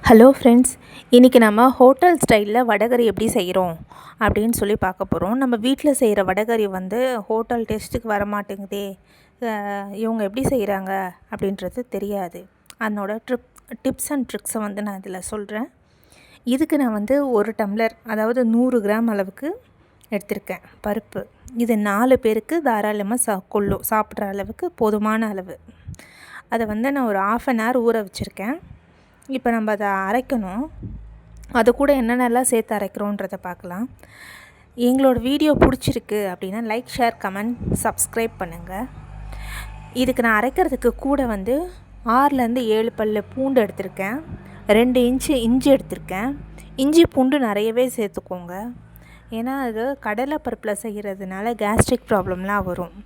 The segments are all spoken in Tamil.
ஹலோ ஃப்ரெண்ட்ஸ், இன்றைக்கி நம்ம ஹோட்டல் ஸ்டைலில் வடைகறி எப்படி செய்கிறோம் அப்படின்னு சொல்லி பார்க்க போகிறோம். நம்ம வீட்டில் செய்கிற வடைகறி ஹோட்டல் டேஸ்ட்டுக்கு வரமாட்டேங்குதே, இவங்க எப்படி செய்கிறாங்க அப்படின்றது தெரியாது. அதனோட டிப்ஸ் அண்ட் ட்ரிக்ஸை நான் இதில் சொல்கிறேன். இதுக்கு நான் ஒரு டம்ளர், அதாவது 100 கிராம் அளவுக்கு எடுத்திருக்கேன் பருப்பு. இது 4 பேருக்கு தாராளமாக சாப்பிட்ற அளவுக்கு போதுமான அளவு. அதை நான் ஒரு 1/2 hour ஊற வச்சுருக்கேன். இப்போ நம்ம அதை அரைக்கணும். அது கூட என்னென்னலாம் சேர்த்து அரைக்கிறோன்றதை பார்க்கலாம். எங்களோட வீடியோ பிடிச்சிருக்கு அப்படின்னா லைக், ஷேர், கமெண்ட், சப்ஸ்கிரைப் பண்ணுங்கள். இதுக்கு நான் அரைக்கிறதுக்கு கூட 6லேருந்து 7 பல் பூண்டு எடுத்திருக்கேன். 2 இன்ச்சு இஞ்சி எடுத்திருக்கேன். இஞ்சி பூண்டு நிறையவே சேர்த்துக்கோங்க. ஏன்னா அது கடலை பருப்பில் செய்கிறதுனால கேஸ்ட்ரிக் ப்ராப்ளம்லாம் வரும்.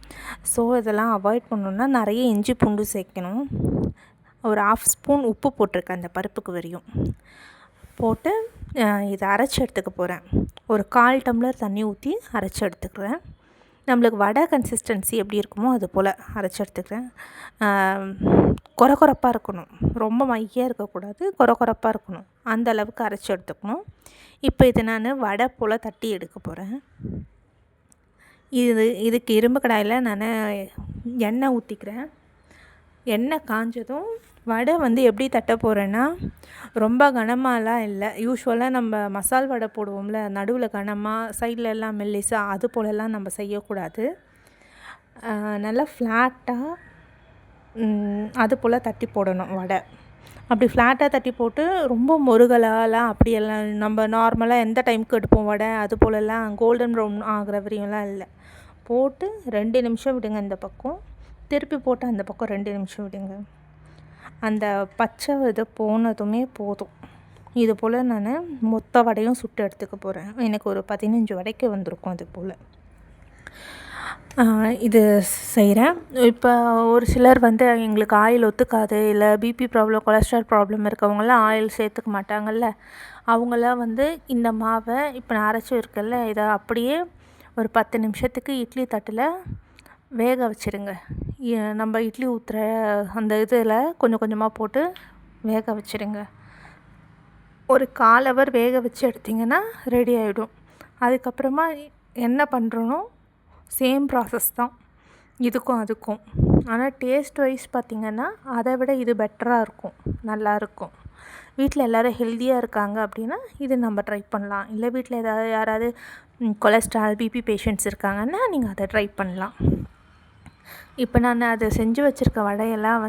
ஸோ இதெல்லாம் அவாய்ட் பண்ணணுன்னா நிறைய இஞ்சி பூண்டு சேர்க்கணும். ஒரு 1/2 ஸ்பூன் உப்பு போட்டிருக்கேன் அந்த பருப்புக்கு வரையும். போட்டு இதை அரைச்சி எடுத்துக்க போகிறேன். ஒரு 1/4 டம்ளர் தண்ணி ஊற்றி அரைச்சி எடுத்துக்கிறேன். நம்மளுக்கு வடை கன்சிஸ்டன்சி எப்படி இருக்குமோ அது போல் அரைச்சி எடுத்துக்கிறேன். கொரப்பாக இருக்கணும், ரொம்ப மையாக இருக்கக்கூடாது, கொரப்பாக இருக்கணும், அந்த அளவுக்கு அரைச்சி எடுத்துக்கணும். இப்போ இது நான் வடை போல் தட்டி எடுக்க போகிறேன். இதுக்கு இரும்பு கடாயில் நான் எண்ணெய் ஊற்றிக்கிறேன். எண்ணெய் காஞ்சதும் வடை எப்படி தட்ட போகிறேன்னா, ரொம்ப கனமாலாம் இல்லை. யூஸ்வலாக நம்ம மசால் வடை போடுவோம்ல, நடுவில் கனமாக, சைடில் எல்லாம் மெல்லிசாக, அது போலலாம் நம்ம செய்யக்கூடாது. நல்லா ஃப்ளாட்டாக அது போல் தட்டி போடணும் வடை. அப்படி ஃப்ளாட்டாக தட்டி போட்டு ரொம்ப முருகலாலாம் அப்படியெல்லாம் நம்ம நார்மலாக எந்த டைமுக்கு எடுப்போம் வடை, அது போலலாம் கோல்டன் ப்ரௌன் ஆகிற வரையும்லாம் இல்லை. போட்டு 2 நிமிஷம் விடுங்க. இந்த பக்கம் திருப்பி போட்டு அந்த பக்கம் 2 நிமிஷம் விடுங்க. அந்த பச்சை இது போனதுமே போதும். இது போல் நான் மொத்த வடையும் சுட்டு எடுத்துக்க போகிறேன். எனக்கு ஒரு 15 வடைக்கு வந்திருக்கும். அது போல் இது செய்கிறேன். இப்போ ஒரு சிலர் எங்களுக்கு ஆயில் ஒத்துக்காது, இல்லை பிபி ப்ராப்ளம், கொலஸ்ட்ரால் ப்ராப்ளம் இருக்கவங்களாம் ஆயில் சேர்த்துக்க மாட்டாங்கல்ல, அவங்களாம் இந்த மாவை இப்போ நான் அரைச்சி இருக்கல, இதை அப்படியே ஒரு 10 நிமிஷத்துக்கு இட்லி தட்டில் வேக வச்சுருங்க. நம்ம இட்லி ஊற்றுற அந்த இதில் கொஞ்சம் கொஞ்சமாக போட்டு வேக வச்சுருங்க. ஒரு 1/4 hour வேக வச்சு எடுத்திங்கன்னா ரெடி ஆகிடும். அதுக்கப்புறமா என்ன பண்ணுறோனோ சேம் ப்ராசஸ் தான் இதுக்கும் அதுக்கும். ஆனால் டேஸ்ட் வைஸ் பார்த்திங்கன்னா அதை விட இது பெட்டராக இருக்கும், நல்லாயிருக்கும். வீட்டில் எல்லோரும் ஹெல்த்தியாக இருக்காங்க அப்படின்னா இது நம்ம ட்ரை பண்ணலாம். இல்லை வீட்டில் யாராவது கொலஸ்ட்ரால், பிபி பேஷண்ட்ஸ் இருக்காங்கன்னா நீங்கள் அதை ட்ரை பண்ணலாம். இப்போ நான் அதை செஞ்சு வச்சுருக்க வடையெல்லாம்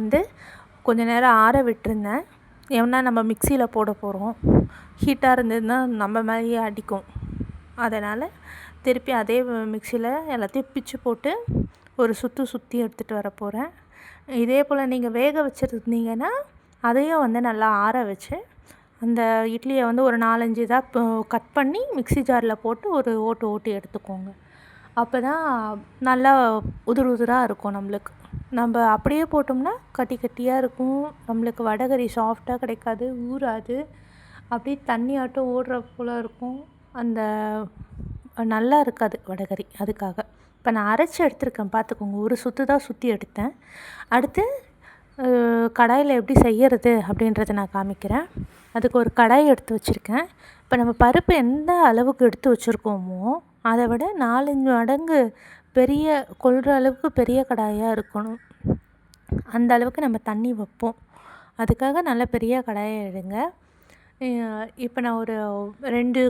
கொஞ்ச நேரம் ஆற விட்டுருந்தேன். ஏன்னா நம்ம மிக்சியில் போட போகிறோம். ஹீட்டாக இருந்ததுன்னா நம்ம மேலேயே அடிக்கும். அதனால் திருப்பி அதே மிக்சியில் எல்லாத்தையும் பிச்சு போட்டு ஒரு சுற்றி எடுத்துகிட்டு வர போகிறேன். இதே போல் நீங்கள் வேக வச்சுருந்தீங்கன்னா அதையும் நல்லா ஆற வச்சு அந்த இட்லியை ஒரு 4-5 இதாக கட் பண்ணி மிக்சி ஜாரில் போட்டு ஒரு ஓட்டி எடுத்துக்கோங்க. அப்போ தான் நல்லா உதிராக இருக்கும். நம்ம அப்படியே போட்டோம்னா கட்டியாக இருக்கும். நம்மளுக்கு வடைகறி சாஃப்டாக கிடைக்காது, ஊறாது, அப்படியே தண்ணியாட்டம் ஓடுற போல் இருக்கும். அந்த நல்லா இருக்காது வடைகறி. அதுக்காக இப்போ நான் அரைச்சி எடுத்துருக்கேன், பார்த்துக்கோங்க. ஒரு சுற்று தான் சுற்றி எடுத்தேன். அடுத்து கடாயில் எப்படி செய்கிறது அப்படின்றத நான் காமிக்கிறேன். அதுக்கு ஒரு கடாய் எடுத்து வச்சுருக்கேன். இப்போ நம்ம பருப்பு எந்த அளவுக்கு எடுத்து வச்சுருக்கோமோ அதை விட 4-5 மடங்கு பெரிய கொள்கிற அளவுக்கு பெரிய கடாயாக இருக்கணும். அந்த அளவுக்கு நம்ம தண்ணி வைப்போம். அதுக்காக நல்ல பெரிய கடாயை எடுங்க. இப்போ நான் ஒரு 2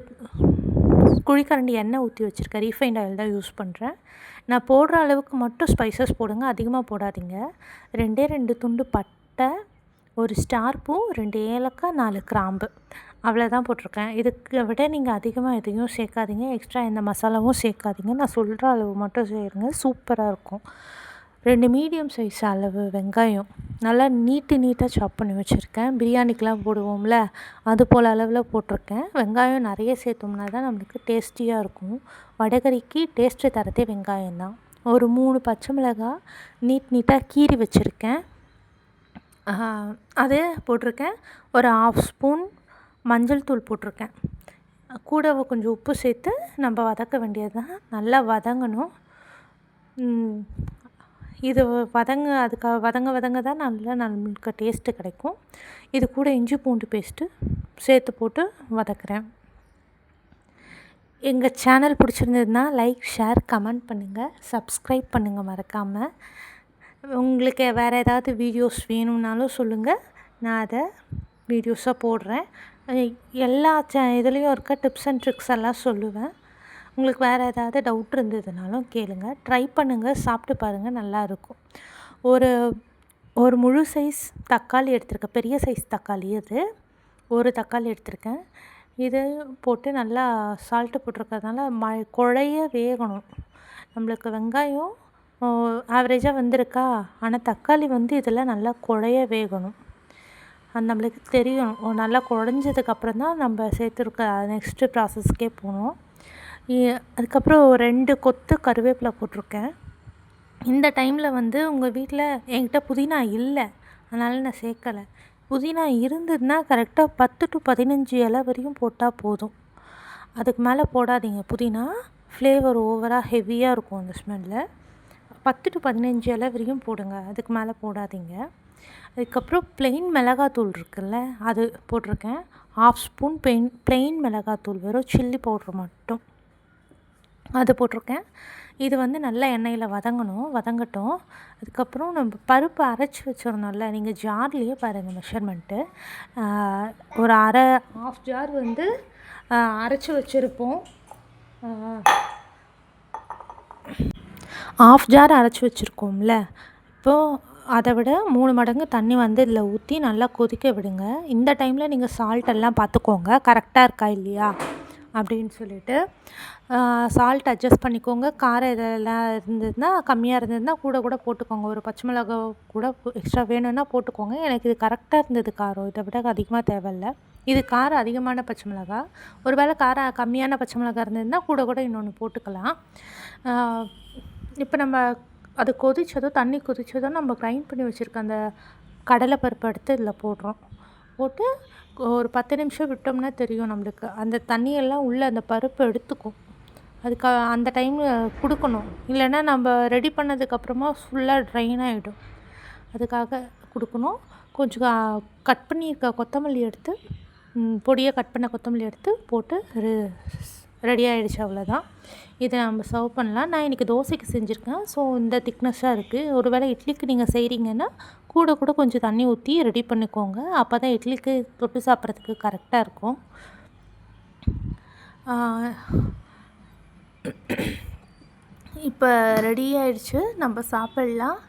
குழிக்கரண்டி எண்ணெய் ஊற்றி வச்சுருக்கேன். ரீஃபைண்ட் ஆயில் தான் யூஸ் பண்ணுறேன். நான் போடுற அளவுக்கு மட்டும் ஸ்பைசஸ் போடுங்க, அதிகமாக போடாதீங்க. 2 துண்டு பட்டை, ஒரு ஸ்டார் பூ, 2 ஏலக்காய், 4 கிராம்பு, அவ்வளோதான் போட்டிருக்கேன். இதுக்கு விட நீங்கள் அதிகமாக எதையும் சேர்க்காதீங்க, எக்ஸ்ட்ரா எந்த மசாலாவும் சேர்க்காதீங்க. நான் சொல்கிற அளவு மட்டும் செய்யுங்க, சூப்பராக இருக்கும். 2 மீடியம் சைஸ் அளவு வெங்காயம் நல்லா நீட்டாக சாப் பண்ணி வச்சுருக்கேன். பிரியாணிக்கெலாம் போடுவோம்ல, அது போல் அளவில் போட்டிருக்கேன். வெங்காயம் நிறைய சேர்த்தோம்னா தான் நம்மளுக்கு டேஸ்டியாக இருக்கும். வடைகறிக்கு டேஸ்ட்டு தரதே வெங்காயம் தான். ஒரு 3 பச்சை மிளகாய் நீட்டாக கீறி வச்சுருக்கேன், அது போட்டிருக்கேன். ஒரு 1/2 ஸ்பூன் மஞ்சள் தூள் போட்டிருக்கேன். கூட கொஞ்சம் உப்பு சேர்த்து நம்ம வதக்க வேண்டியது தான். நல்லா வதங்கணும். இது வதங்க தான் நல்லா நம்மளுக்கு டேஸ்ட்டு கிடைக்கும். இது கூட இஞ்சி பூண்டு பேஸ்ட்டு சேர்த்து போட்டு வதக்குறேன். எங்கள் சேனல் பிடிச்சிருந்ததுன்னா லைக், ஷேர், கமெண்ட் பண்ணுங்கள். சப்ஸ்கிரைப் பண்ணுங்கள் மறக்காமல். உங்களுக்கு வேறு ஏதாவது வீடியோஸ் வேணும்னாலும் சொல்லுங்கள், நான் அதை வீடியோஸாக போடுறேன். எல்லா இதுலேயும் இருக்க டிப்ஸ் அண்ட் ட்ரிக்ஸ் எல்லாம் சொல்லுவேன். உங்களுக்கு வேறு ஏதாவது டவுட் இருந்ததுனாலும் கேளுங்க. ட்ரை பண்ணுங்கள், சாப்பிட்டு பாருங்கள், நல்லாயிருக்கும். ஒரு முழு சைஸ் தக்காளி எடுத்திருக்கேன், பெரிய சைஸ் தக்காளி அது. ஒரு தக்காளி எடுத்திருக்கேன். இது போட்டு நல்லா சால்ட்டு போட்டிருக்கிறதுனால குழைய வேகணும். நம்மளுக்கு வெங்காயம் ஆவரேஜாக வந்திருக்கா, ஆனால் தக்காளி இதில் நல்லா குழைய வேகணும். அது நம்மளுக்கு தெரியும். நல்லா குழஞ்சதுக்கப்புறம் தான் நம்ம சேர்த்துருக்க நெக்ஸ்ட்டு ப்ராசஸ்க்கே போகணும். அதுக்கப்புறம் 2 கொத்து கருவேப்பிலை போட்டிருக்கேன். இந்த டைமில் உங்கள் வீட்டில் என்கிட்ட புதினா இல்லை, அதனால் நான் சேர்க்கலை. புதினா இருந்ததுன்னா கரெக்டாக 10 to 15 இலை வரையும் போட்டால் போதும். அதுக்கு மேலே போடாதீங்க. புதினா ஃப்ளேவர் ஓவராக ஹெவியாக இருக்கும் அந்த ஸ்மெல்லில். 10 to 15 இலை வரையும் போடுங்க, அதுக்கு மேலே போடாதீங்க. அதுக்கப்புறம் ப்ளெயின் மிளகாத்தூள் இருக்குல்ல, அது போட்டிருக்கேன். 1/2 ஸ்பூன் ப்ளெயின் மிளகாத்தூள், வெறும் சில்லி பவுட்ரு மட்டும், அது போட்டிருக்கேன். இது நல்லா எண்ணெயில் வதங்கட்டும். அதுக்கப்புறம் நம்ம பருப்பு அரைச்சி வச்சிடணும்ல, நீங்கள் ஜார்லேயே பாருங்கள் மெஷர்மெண்ட்டு. ஒரு 1/2 ஜார் அரைச்சி வச்சுருப்போம். 1/2 ஜார் அரைச்சி வச்சுருக்கோம்ல, இப்போது அதை விட 3 மடங்கு தண்ணி இதில் ஊற்றி நல்லா கொதிக்க விடுங்க. இந்த டைமில் நீங்கள் சால்ட்டெல்லாம் பார்த்துக்கோங்க, கரெக்டாக இருக்கா இல்லையா அப்படின்னு சொல்லிட்டு. சால்ட் அட்ஜஸ்ட் பண்ணிக்கோங்க. காரம் இதெல்லாம் இருந்ததுன்னா, கம்மியாக இருந்ததுன்னா கூட போட்டுக்கோங்க. ஒரு பச்சை மிளகா கூட எக்ஸ்ட்ரா வேணும்னா போட்டுக்கோங்க. எனக்கு இது கரெக்டாக இருந்தது காரம், இதை விட அதிகமாக தேவையில்லை. இது காரம் அதிகமான பச்சை மிளகா. ஒரு வேளை காரம் கம்மியான பச்சை மிளகா இருந்ததுன்னா கூட இன்னொன்று போட்டுக்கலாம். இப்போ நம்ம அது தண்ணி கொதித்ததும் நம்ம கிரைண்ட் பண்ணி வச்சுருக்க அந்த கடலைப்பருப்பு எடுத்து இதில் போடுறோம். போட்டு ஒரு 10 நிமிஷம் விட்டோம்னா தெரியும் நம்மளுக்கு, அந்த தண்ணியெல்லாம் உள்ளே அந்த பருப்பு எடுத்துக்கும். அதுக்கு அந்த டைமில் கொடுக்கணும். இல்லைன்னா நம்ம ரெடி பண்ணதுக்கப்புறமா ஃபுல்லாக ட்ரைன் ஆகிடும். அதுக்காக கொடுக்கணும். கொஞ்சம் கட் பண்ணியிருக்க கொத்தமல்லி எடுத்து, பொடியாக கட் பண்ண கொத்தமல்லி எடுத்து போட்டு ரெடி ஆகிடுச்சு, அவ்வளோதான். இதை நம்ம சர்வ் பண்ணலாம். நான் இன்றைக்கி தோசைக்கு செஞ்சுருக்கேன், ஸோ இந்த திக்னஸ்ஸாக இருக்குது. ஒரு வேளை இட்லிக்கு நீங்கள் செய்கிறீங்கன்னா கூட கொஞ்சம் தண்ணி ஊற்றி ரெடி பண்ணிக்கோங்க. அப்போ தான் இட்லிக்கு தொட்டு சாப்பிட்றதுக்கு கரெக்டாக இருக்கும். இப்போ ரெடி ஆயிடுச்சு, நம்ம சாப்பிட்லாம்.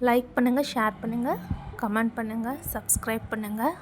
லைக் பண்ணுங்கள், ஷேர் பண்ணுங்கள், கமெண்ட் பண்ணுங்கள், சப்ஸ்கிரைப் பண்ணுங்கள்.